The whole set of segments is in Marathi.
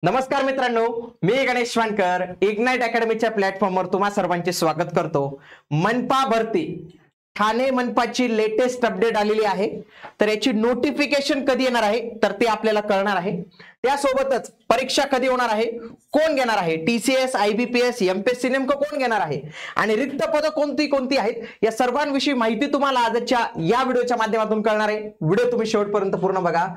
नमस्कार मित्रांनो, मी गणेश वानकर इग्नाइट अकॅडमीच्या प्लॅटफॉर्मवर तुम्हा सर्वांचे स्वागत करतो। मनपा भरती ठाणे मनपाची लेटेस्ट अपडेट आलेली आहे। तर याची नोटिफिकेशन कधी येणार आहे तर ते आपल्याला कळणार आहे। त्यासोबतच परीक्षा कधी होणार आहे, कोण घेणार आहे, टीसीएस, आयबीपीएस, एमपीएससी नेमकं कोण घेणार आहे आणि रिक्त पदं कोणती कोणती आहेत या सर्वांविषयी माहिती तुम्हाला आजच्या या व्हिडिओच्या माध्यमातून कळणार आहे। व्हिडिओ तुम्ही शेवटपर्यंत पूर्ण बघा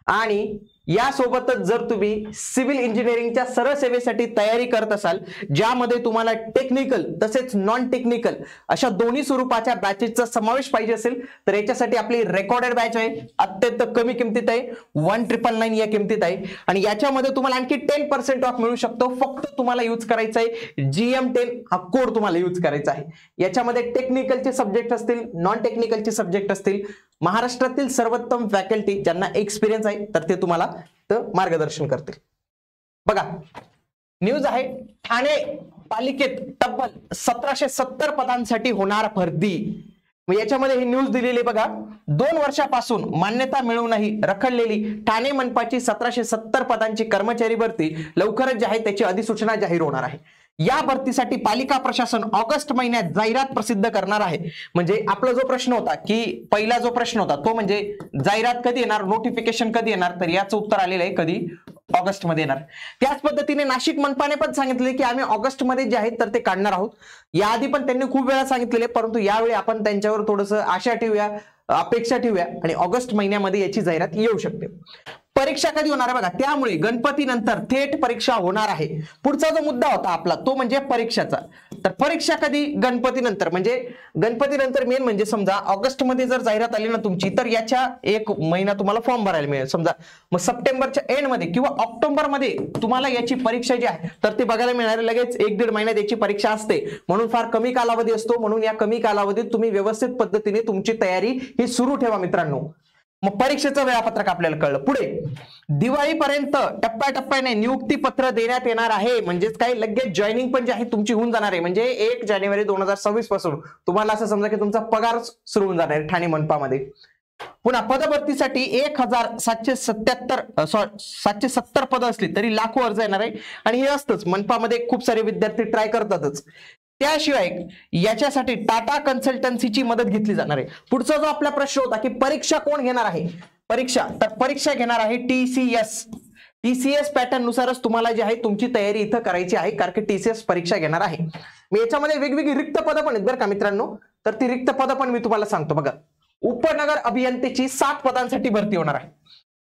आणि यासोबतच जर तुम्ही सिव्हिल इंजिनिअरिंगच्या सरळ सेवेसाठी तयारी करत असाल, ज्यामध्ये तुम्हाला टेक्निकल तसेच नॉन टेक्निकल अशा दोन्ही स्वरूपाच्या बॅचेसचा समावेश पाहिजे असेल तर याच्यासाठी आपली रेकॉर्डेड बॅच आहे। अत्यंत कमी किमतीत आहे, 1999 या किमतीत आहे आणि याच्यामध्ये तुम्हाला आणखी 10% ऑफ मिळू शकतो। फक्त तुम्हाला यूज करायचा आहे GM10 हा कोड तुम्हाला यूज करायचा आहे। याच्यामध्ये टेक्निकलचे सब्जेक्ट असतील, नॉन टेक्निकलचे सब्जेक्ट असतील, महाराष्ट्रातील सर्वोत्तम फॅकल्टी ज्यांना एक्सपिरियन्स आहे तर ते तुम्हाला मार्गदर्शन करतील। बघा, न्यूज आहे, ठाणे पालिकेत तब्बल 1770 पदांसाठी होणार भरती। याच्यामध्ये ही न्यूज दिलेली बघा, 2 वर्षापासून मान्यता मिळवूनही रखडलेली ठाणे मनपाची 1770 पदांची कर्मचारी भरती लवकरच जी आहे त्याची अधिसूचना जाहीर होणार आहे। या भरतीसाठी पालिका प्रशासन ऑगस्ट महिन्यात जाहिरात प्रसिद्ध करणार आहे। म्हणजे आपला जो प्रश्न होता की पहिला जो प्रश्न होता तो म्हणजे जाहिरात कधी येणार, नोटिफिकेशन कधी येणार, तर याचं उत्तर आलेलं आहे कधी, ऑगस्ट मध्ये येणार। त्याच पद्धतीने नाशिक मनपाने पण सांगितले की आम्ही ऑगस्ट मध्ये जे आहेत तर ते काढणार आहोत। याआधी पण त्यांनी खूप वेळा सांगितलेले, परंतु यावेळी आपण त्यांच्यावर थोडंसं आशा ठेवूया, अपेक्षा ठेवूया आणि ऑगस्ट महिन्यामध्ये याची जाहिरात येऊ शकते। परीक्षा कधी होणार आहे बघा, त्यामुळे गणपती नंतर थेट परीक्षा होणार आहे। पुढचा जो मुद्दा होता आपला तो म्हणजे परीक्षाचा, तर परीक्षा कधी, गणपती नंतर। म्हणजे गणपती नंतर मेन म्हणजे समजा ऑगस्ट मध्ये जर जाहिरात आली ना तुमची, तर याच्या 1 महिना तुम्हाला फॉर्म भरायला मिळेल समजा, मग सप्टेंबरच्या एंड मध्ये किंवा ऑक्टोबर मध्ये तुम्हाला याची परीक्षा जी आहे तर ते बघायला मिळणार आहे। लगेच 1-1.5 महिन्यात याची परीक्षा असते, म्हणून फार कमी कालावधी असतो, म्हणून या कमी कालावधीत तुम्ही व्यवस्थित पद्धतीने तुमची तयारी ही सुरू ठेवा मित्रांनो। मग परीक्षेचं वेळापत्रक आपल्याला कळलं। पुढे दिवाळीपर्यंत टप्प्याटप्प्याने नियुक्ती पत्र देण्यात येणार आहे। म्हणजेच काय, लगेच जॉईनिंग पण जी आहे तुमची होऊन जाणार आहे। म्हणजे 1 जानेवारी 2026 पासून तुम्हाला असं समजा की तुमचा पगार सुरू होऊन जाणार आहे ठाणे मनपामध्ये। पुन्हा पदभरतीसाठी 1770 पद असली तरी लाखो अर्ज येणार आहे आणि हे असतंच, मनपामध्ये खूप सारे विद्यार्थी ट्राय करतातच। त्याशिवाय याच्यासाठी टाटा कन्सल्टन्सीची मदत घेतली जाणार आहे। पुढचा जो आपला प्रश्न होता की परीक्षा कोण घेणार आहे, परीक्षा, तर परीक्षा घेणार आहे टीसीएस पॅटर्न नुसारच तुम्हाला जे आहे तुमची तयारी इथं करायची आहे, कारण की टीसीएस परीक्षा घेणार आहे। मी याच्यामध्ये वेगवेगळी रिक्त पदं पण आहेत बरं का मित्रांनो, तर ती रिक्त पदं पण मी तुम्हाला सांगतो बघा। उपनगर अभियंतेची 7 पदांसाठी भरती होणार आहे।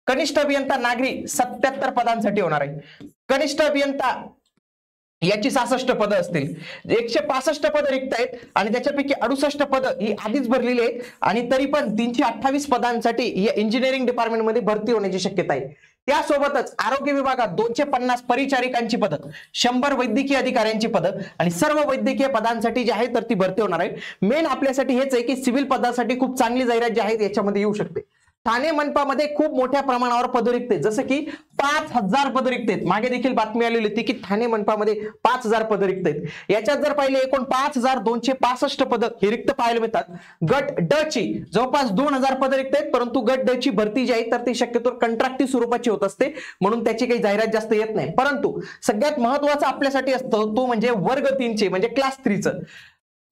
कनिष्ठ अभियंता नागरी 77 पदांसाठी होणार आहे। कनिष्ठ अभियंता याची 66 पदं असतील, 165 पदं रिक्त आहेत आणि त्याच्यापैकी 68 पदं ही आधीच भरलेली आहेत आणि तरी पण 328 पदांसाठी या इंजिनिअरिंग डिपार्टमेंटमध्ये भरती होण्याची शक्यता आहे। त्यासोबतच आरोग्य विभागात 250 परिचारिकांची पदं, 100 वैद्यकीय अधिकाऱ्यांची पदं आणि सर्व वैद्यकीय पदांसाठी जी आहे तर ती भरती होणार आहे। मेन आपल्यासाठी हेच आहे की सिव्हिल पदासाठी खूप चांगली जाहिरात जी आहे याच्यामध्ये येऊ शकते। ठाणे मनपामध्ये खूप मोठ्या प्रमाणावर पदं रिक्त आहेत, जसं की 5000 पदं रिक्त आहेत। मागे देखील बातमी आलेली होती की ठाणे मनपामध्ये 5000 पदं रिक्त आहेत। याच्यात जर पाहिले एकूण 5265 पदं हे रिक्त पाहायला मिळतात। गट ड ची जवळपास 2000 पदं रिक्त आहेत, परंतु गट ड ची भरती जी आहे तर ती शक्यतो कंत्राटी स्वरूपाची होत असते, म्हणून त्याची काही जाहिरात जास्त येत नाही। परंतु सगळ्यात महत्त्वाचं आपल्यासाठी असतं तो म्हणजे वर्ग 3 चे म्हणजे क्लास 3 चं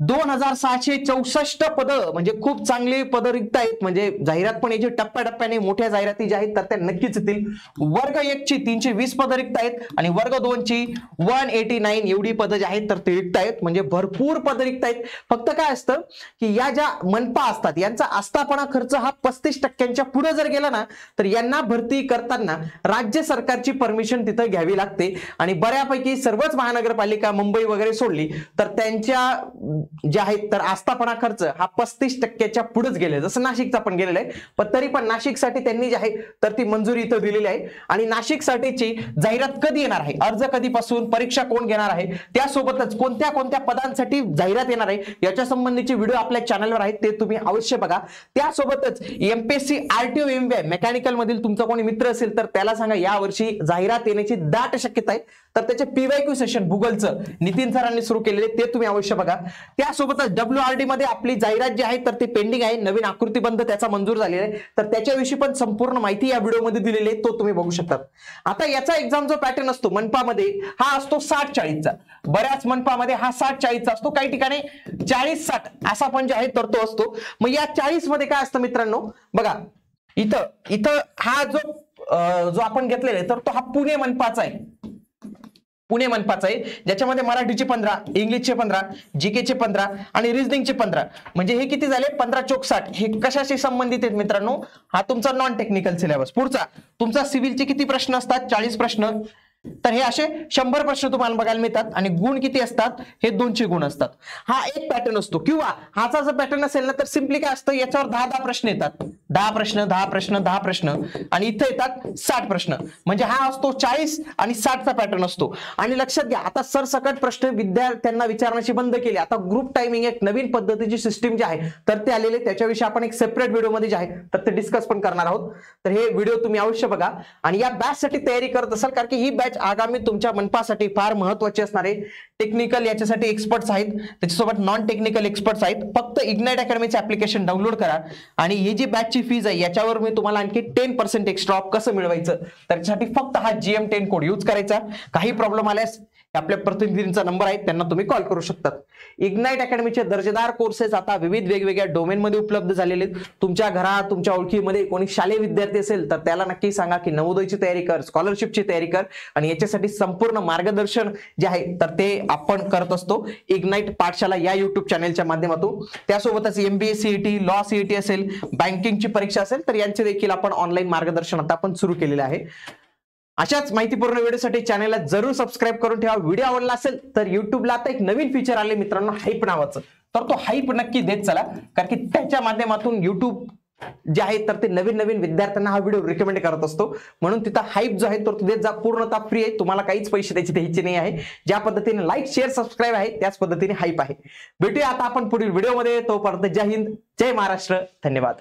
2664 पदं, म्हणजे खूप चांगली पदं रिक्त आहेत। म्हणजे जाहिरात पण याची टप्प्याटप्प्याने मोठ्या जाहिराती ज्या आहेत तर त्या नक्कीच येतील। वर्ग 1 ची 320 पदं रिक्त आहेत आणि वर्ग 2 ची 189 एवढी पदं जी आहेत तर ते रिक्त आहेत। म्हणजे भरपूर पदं रिक्त आहेत। फक्त काय असतं की या ज्या मनपा असतात यांचा आस्थापना खर्च हा 35% पुढे जर गेला ना तर यांना भरती करताना राज्य सरकारची परमिशन तिथं घ्यावी लागते आणि बऱ्यापैकी सर्वच महानगरपालिका मुंबई वगैरे सोडली तर त्यांच्या जे आहेत तर आस्थापना खर्च हा 35%च्या पुढेच गेले, जसं नाशिकचा पण गेलेला आहे। पण तरी पण नाशिकसाठी त्यांनी जे आहे तर ती मंजुरी इथं दिलेली आहे आणि नाशिकसाठीची जाहिरात कधी येणार आहे, अर्ज कधीपासून, परीक्षा कोण घेणार आहे, त्यासोबतच कोणत्या कोणत्या पदांसाठी जाहिरात येणार आहे याच्या संबंधीचे व्हिडिओ आपल्या चॅनलवर आहेत, ते तुम्ही अवश्य बघा। त्यासोबतच एमपीएससी आरटीओ एमबीए मेकॅनिकल मधील तुमचा कोणी मित्र असेल तर त्याला सांगा यावर्षी जाहिरात येण्याची दाट शक्यता आहे। तर त्याचे पीवायक्यू सेशन भूगोलचं नितीन सरांनी सुरू केलेले ते तुम्ही अवश्य बघा। त्यासोबतच WRD मध्ये आपली जाहिरात जी आहे तर ती पेंडिंग आहे, नवीन आकृतीबंध त्याचा मंजूर झालेला आहे, तर त्याच्याविषयी पण संपूर्ण माहिती या व्हिडिओमध्ये दिलेली आहे, तो तुम्ही बघू शकता. आता याचा एक्झाम जो पॅटर्न असतो मनपामध्ये हा असतो 60-40चा. बऱ्याच मनपामध्ये हा 60-40चा असतो, काही ठिकाणी 40-60 असा पण जे आहे तर तो असतो. मग या 40 मध्ये काय असतं मित्रांनो, बघा इथं हा जो आपण घेतलेला आहे तर तो हा पुणे मनपाचा आहे. पुणे मनपाचा आहे, ज्याच्यामध्ये मराठीचे 15, इंग्लिशचे 15, जीकेचे 15 आणि रिझनिंगचे 15. म्हणजे हे किती झाले 15 चोक 60. हे कशाशी संबंधित आहेत मित्रांनो, हा तुमचा नॉन टेक्निकल सिलेबस. पुढचा तुमचा सिव्हिलचे किती प्रश्न असतात, 40 प्रश्न. तर हे असे 100 प्रश्न तुम्हाला बघायला मिळतात आणि गुण किती असतात, हे 200 गुण असतात. हा एक पॅटर्न असतो. किंवा हाचा जर पॅटर्न असेल ना तर सिम्पली काय असतं, याच्यावर 10 प्रश्न येतात, 10 प्रश्न 10 प्रश्न 10 प्रश्न आणि इथे येतात 60 प्रश्न. म्हणजे हा असतो 40 आणि 60चा पॅटर्न असतो. आणि लक्षात घ्या, आता सरसकट प्रश्न विद्यार्थ्यांना विचारण्याची बंद केली. आता ग्रुप टायमिंग एक नवीन पद्धतीची सिस्टीम जी आहे तर ते आलेले, त्याच्याविषयी आपण एक सेपरेट व्हिडिओमध्ये जे आहे तर ते डिस्कस पण करणार आहोत. तर हे व्हिडिओ तुम्ही अवश्य बघा. आणि या बॅच साठी तयारी करत असाल, कारण की ही बॅच आगामी तुमच्या मनपासाठी फार महत्त्वाची असणार आहे. टेक्निकल याच्यासाठी एक्सपर्ट्स आहेत, त्याच्यासोबत नॉन टेक्निकल एक्सपर्ट्स आहेत. फक्त इग्नाइट अकॅडमीचे ऍप्लिकेशन डाउनलोड करा आणि ही जी बॅचची फीज आहे याच्यावर मी तुम्हाला आणखी 10% एक्स्ट्रा ऑफ कसं मिळवायचं, त्याच्यासाठी फक्त हा GM10 कोड यूज करायचा. काही प्रॉब्लेम आल्यास आपल्या प्रतिनिधींचा नंबर आहे, त्यांना तुम्ही कॉल करू शकतात. इग्नाइट अकॅडमीचे दर्जेदार कोर्सेस आता विविध वेगवेगळ्या डोमेनमध्ये उपलब्ध झालेले आहेत. तुमच्या घरात तुमच्या ओळखीमध्ये कोणी शालेय विद्यार्थी असेल तर त्याला नक्की सांगा की नवोदयची तयारी कर, स्कॉलरशिपची तयारी कर. आणि याच्यासाठी संपूर्ण मार्गदर्शन जे आहे तर ते आपण करत असतो इग्नाइट पाठशाला या युट्यूब चॅनलच्या माध्यमातून. त्यासोबतच MBA CET, लॉ CET असेल, बँकिंगची परीक्षा असेल तर यांचे देखील आपण ऑनलाईन मार्गदर्शन आता आपण सुरू केलेलं आहे. अशाच माहितीपूर्ण व्हिडिओसाठी चॅनलला जरूर सबस्क्राईब करून ठेवा. व्हिडिओ आवडला असेल तर युट्यूबला आता एक नवीन फीचर आले मित्रांनो, हाईप नावाचं. तर तो हाईप नक्की देत चला, कारण की त्याच्या माध्यमातून युट्यूब जे आहे तर ते नवीन नवीन विद्यार्थ्यांना हा व्हिडिओ रिकमेंड करत असतो. म्हणून तिथं हाईप जो आहे तो देत जा, पूर्णतः फ्री आहे, तुम्हाला काहीच पैसे द्यायचे नाही आहे. ज्या पद्धतीने लाईक शेअर सबस्क्राईब आहे त्याच पद्धतीने हाईप आहे. भेटूया आता आपण पुढील व्हिडिओमध्ये. तोपर्यंत जय हिंद, जय महाराष्ट्र, धन्यवाद.